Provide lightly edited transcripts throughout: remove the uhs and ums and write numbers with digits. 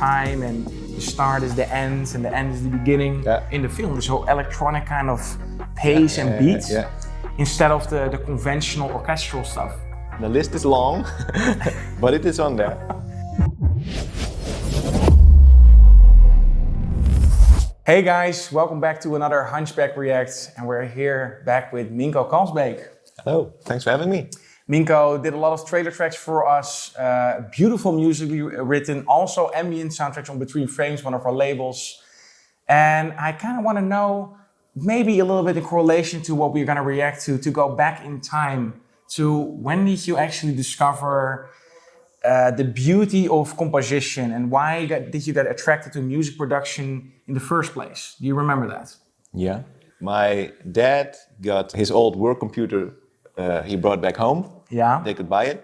time, and the start is the end, and the end is the beginning. Yeah. In the film, this whole electronic kind of pace and beat, instead of the conventional orchestral stuff. The list is long, but it is on there. Hey guys, welcome back to another Hunchback React, and we're here back with Minko Kalsbeeksat. Hello, thanks for having me. Minko did a lot of trailer tracks for us, beautiful music written, also ambient soundtracks on Between Frames, one of our labels. And I kind of want to know, maybe a little bit in correlation to what we're going to react to go back in time to when did you actually discover the beauty of composition, and why did you get attracted to music production in the first place? Do you remember that? Yeah. My dad got his old work computer, he brought back home. Yeah. They could buy it.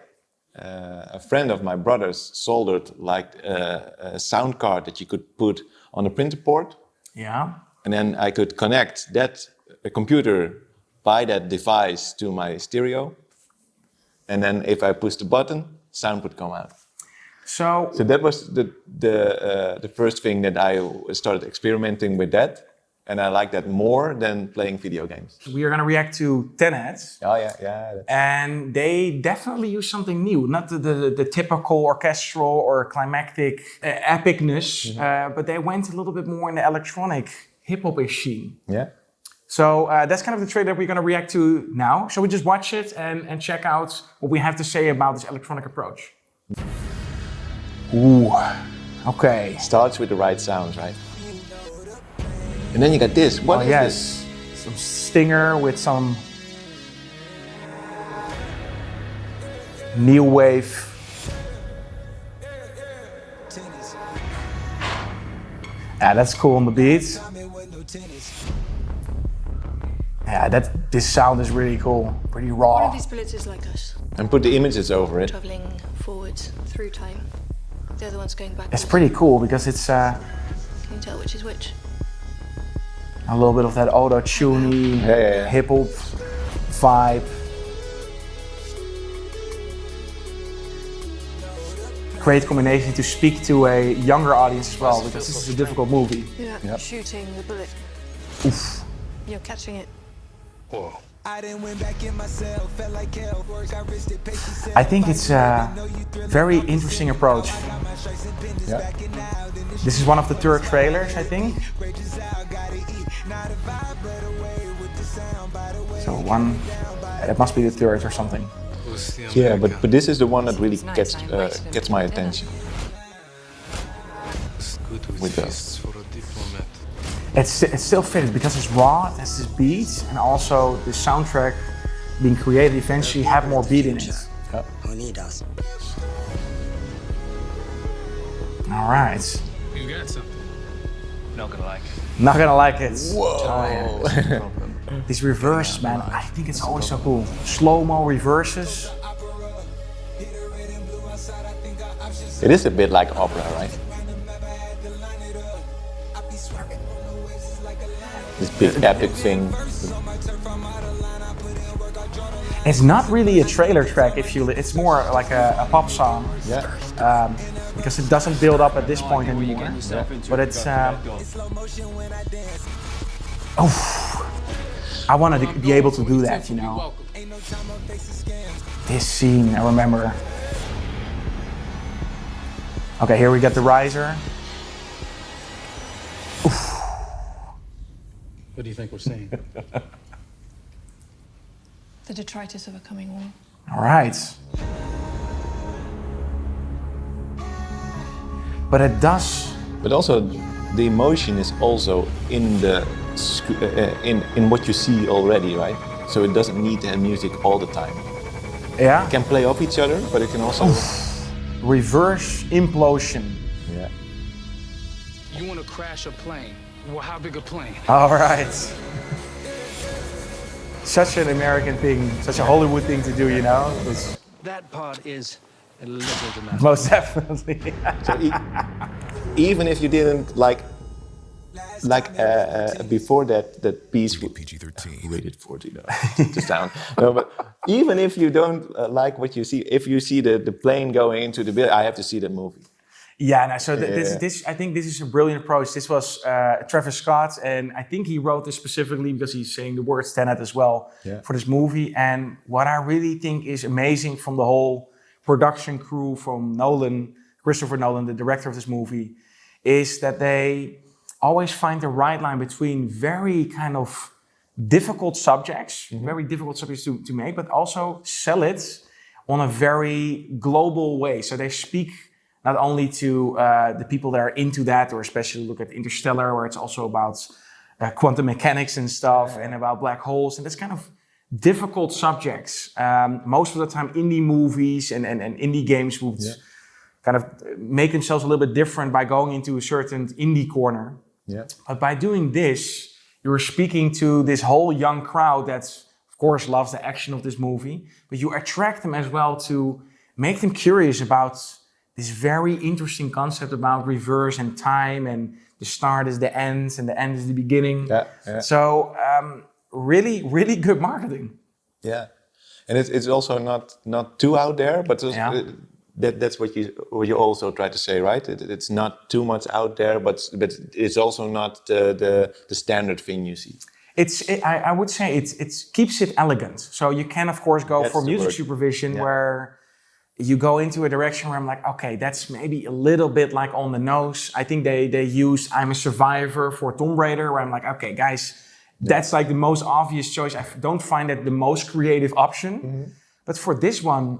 A friend of my brother's soldered like a sound card that you could put on a printer port. Yeah. And then I could connect that computer by that device to my stereo. And then if I push the button, sound would come out. So that was the first thing that I started experimenting with that. And I like that more than playing video games. We are going to react to TENET. Oh yeah. And they definitely use something new. Not the typical orchestral or climactic epicness, but they went a little bit more in the electronic hip-hop-ish scene. Yeah. So that's kind of the trailer we're going to react to now. Shall we just watch it and check out what we have to say about this electronic approach? Ooh, okay. Starts with the right sounds, right? And then you got this. What is this? Some stinger with some new wave. Yeah, that's cool on the beat. Yeah, this sound is really cool, pretty raw. One of these bullets is like us. And put the images over it. Traveling forwards through time. The other one's going backwards. It's pretty cool because it's Can you tell which is which? a little bit of that auto-tuney hip-hop vibe. Great combination to speak to a younger audience as well, because this is a difficult movie. Yeah, shooting the bullet. Oof. You're catching it. Whoa. I think it's a very interesting approach. Yeah. This is one of the third trailers, I think. So it must be the third or something. Yeah, but this is the one that really gets my attention. With those. It still fits because it's raw, it has this beat, and also the soundtrack being created eventually have more beat in it. Yeah. All right. You got something. Not gonna like it. Not gonna like it. Whoa. These reverses, man, I think it's always so cool. Slow-mo reverses. It is a bit like opera, right? This big epic thing. It's not really a trailer track, it's more like a pop song. Yeah. Because it doesn't build up at this point anymore. But it's I wanted to be able to do that, you know. This scene, I remember. Okay, here we got the riser. What do you think we're seeing? The detritus of a coming war. All right. But it does. But also, the emotion is also in the in what you see already, right? So it doesn't need to have music all the time. Yeah. It can play off each other, but it can also reverse implosion. Yeah. You want to crash a plane? Well, how big a plane? All right. Such an American thing, such a Hollywood thing to do, you know? That part is a little dramatic. Most definitely. So even if you didn't like before that piece PG-13 rated 14 to sound. No, but even if you don't like what you see, if you see the plane going into the building, I have to see that movie. Yeah, no, so this I think this is a brilliant approach. This was Travis Scott, and I think he wrote this specifically because he's saying the words Tenet as well for this movie. And what I really think is amazing from the whole production crew, from Nolan, Christopher Nolan, the director of this movie, is that they always find the right line between very kind of difficult subjects, very difficult subjects to make, but also sell it on a very global way. So they speak not only to the people that are into that, or especially look at Interstellar, where it's also about quantum mechanics and stuff, and about black holes, and that's kind of difficult subjects. Most of the time, indie movies and indie games would kind of make themselves a little bit different by going into a certain indie corner. Yeah. But by doing this, you're speaking to this whole young crowd that, of course, loves the action of this movie, but you attract them as well to make them curious about this very interesting concept about reverse and time, and the start is the end and the end is the beginning. Yeah. So really, really good marketing. Yeah, and it's also not too out there, but that's what you also try to say, right? It's not too much out there, but it's also not the standard thing you see. I would say it keeps it elegant. So you can of course go for music supervision where you go into a direction where I'm like, okay, that's maybe a little bit like on the nose. I think they used I'm a Survivor for Tomb Raider, where I'm like, okay, guys, that's like the most obvious choice. I don't find that the most creative option. Mm-hmm. But for this one,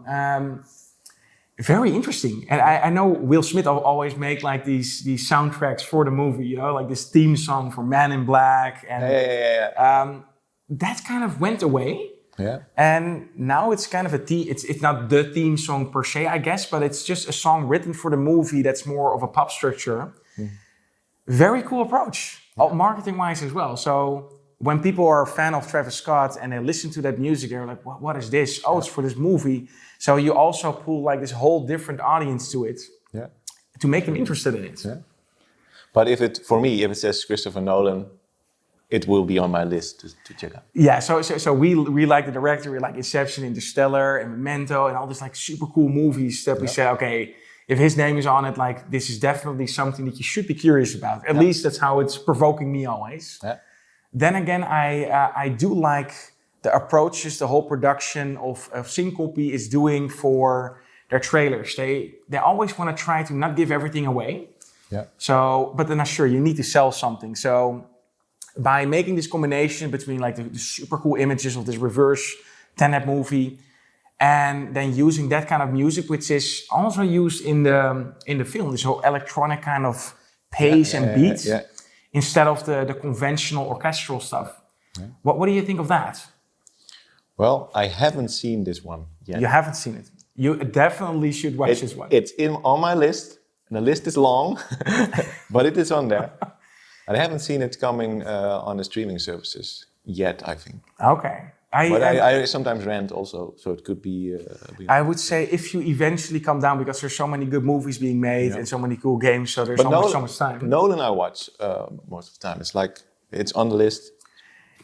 very interesting. And I know Will Smith always make like these soundtracks for the movie, you know, like this theme song for Man in Black. And that kind of went away. Yeah. And now it's kind of it's not the theme song per se, I guess, but it's just a song written for the movie that's more of a pop structure. Mm. Very cool approach, marketing-wise as well. So when people are a fan of Travis Scott and they listen to that music, they're like, what is this? Oh, it's for this movie. So you also pull like this whole different audience to it to make them interested in it. Yeah. But if it says Christopher Nolan, it will be on my list to check out. Yeah, so we like the director, we like Inception, Interstellar, and Memento, and all these like super cool movies that we say, okay, if his name is on it, like this is definitely something that you should be curious about. At least that's how it's provoking me always. Yeah. Then again, I do like the approaches the whole production of Syncope is doing for their trailers. They always want to try to not give everything away. Yeah. So, but then sure, you need to sell something. So by making this combination between like the super cool images of this reverse Tenet movie, and then using that kind of music, which is also used in the film, this whole electronic kind of pace and beat, instead of the conventional orchestral stuff. Yeah. What do you think of that? Well, I haven't seen this one yet. You haven't seen it. You definitely should watch this one. It's on my list, and the list is long, but it is on there. And I haven't seen it coming on the streaming services yet, I think. Okay. I sometimes rent also, so it could be... I would say if you eventually come down, because there's so many good movies being made and so many cool games, so there's almost so much time. Nolan I watch most of the time. It's like, it's on the list.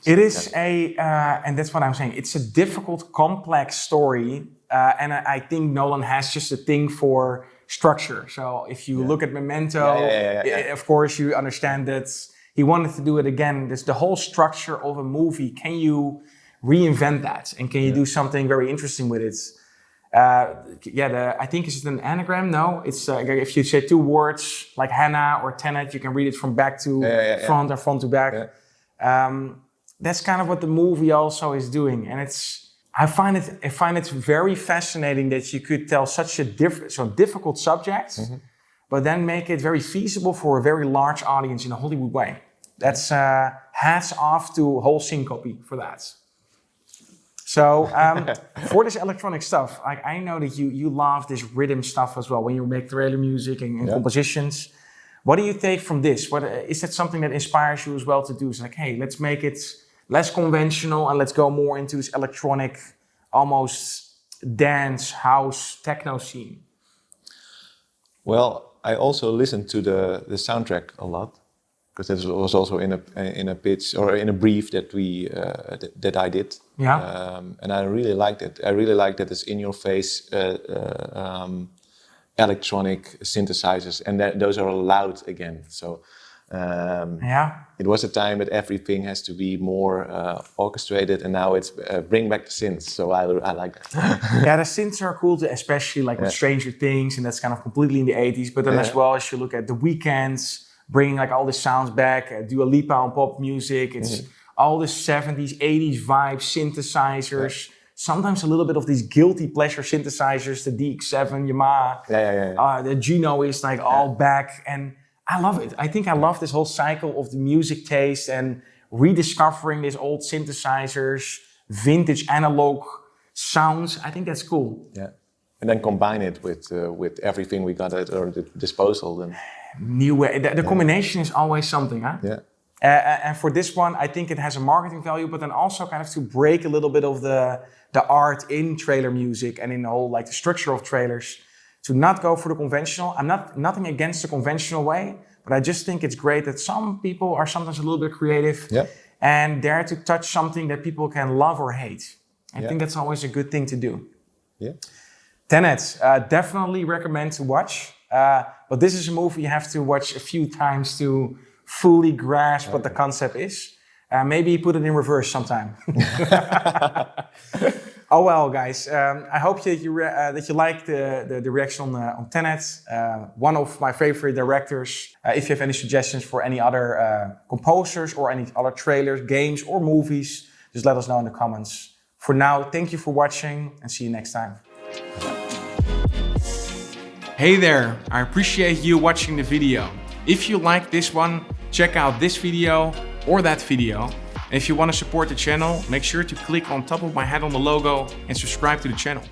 It is and that's what I'm saying, it's a difficult, complex story, and I think Nolan has just a thing for structure. So if you look at Memento, of course you understand that he wanted to do it again. There's the whole structure of a movie. Can you reinvent that? And can you do something very interesting with it? I think it's an anagram. No, it's if you say two words like Hannah or Tenet, you can read it from back to front or front to back. Yeah. That's kind of what the movie also is doing, and I find it very fascinating that you could tell such a difficult subject, but then make it very feasible for a very large audience in a Hollywood way. That's hats off to whole Syncope for that. So for this electronic stuff, I know that you love this rhythm stuff as well when you make trailer music and compositions. What do you take from this? Is that something that inspires you as well to do? It's like, hey, let's make it less conventional and let's go more into this electronic, almost dance, house, techno scene. Well, I also listened to the soundtrack a lot, because that was also in a pitch or in a brief that that I did. Yeah. And I really liked it. I really liked that it's in your face electronic synthesizers, and those are allowed again. So it was a time that everything has to be more orchestrated, and now it's bring back the synths. So I like that. Yeah, the synths are cool, especially like with Stranger Things, and that's kind of completely in the 80s. But then as well as you look at The Weeknd's, bringing like all the sounds back, Dua Lipa on pop music, it's all the 70s, 80s vibes, synthesizers. Sometimes a little bit of these guilty pleasure synthesizers, the DX7, Yamaha, the Juno is like all back, and I love it. I think I love this whole cycle of the music taste and rediscovering these old synthesizers, vintage analog sounds. I think that's cool. Yeah, and then combine it with everything we got at our disposal. Then new way. The combination is always something, huh? Yeah. And for this one, I think it has a marketing value, but then also kind of to break a little bit of the art in trailer music and in the whole like the structure of trailers, to not go for the conventional. I'm nothing against the conventional way, but I just think it's great that some people are sometimes a little bit creative and dare to touch something that people can love or hate. I think that's always a good thing to do. Yeah. Tenet, definitely recommend to watch. But this is a movie you have to watch a few times to fully grasp what the concept is. Maybe put it in reverse sometime. Oh well, guys. I hope that you like the reaction on Tenet. One of my favorite directors. If you have any suggestions for any other composers or any other trailers, games or movies, just let us know in the comments. For now, thank you for watching and see you next time. Hey there, I appreciate you watching the video. If you like this one, check out this video or that video. And if you want to support the channel, make sure to click on top of my head on the logo and subscribe to the channel.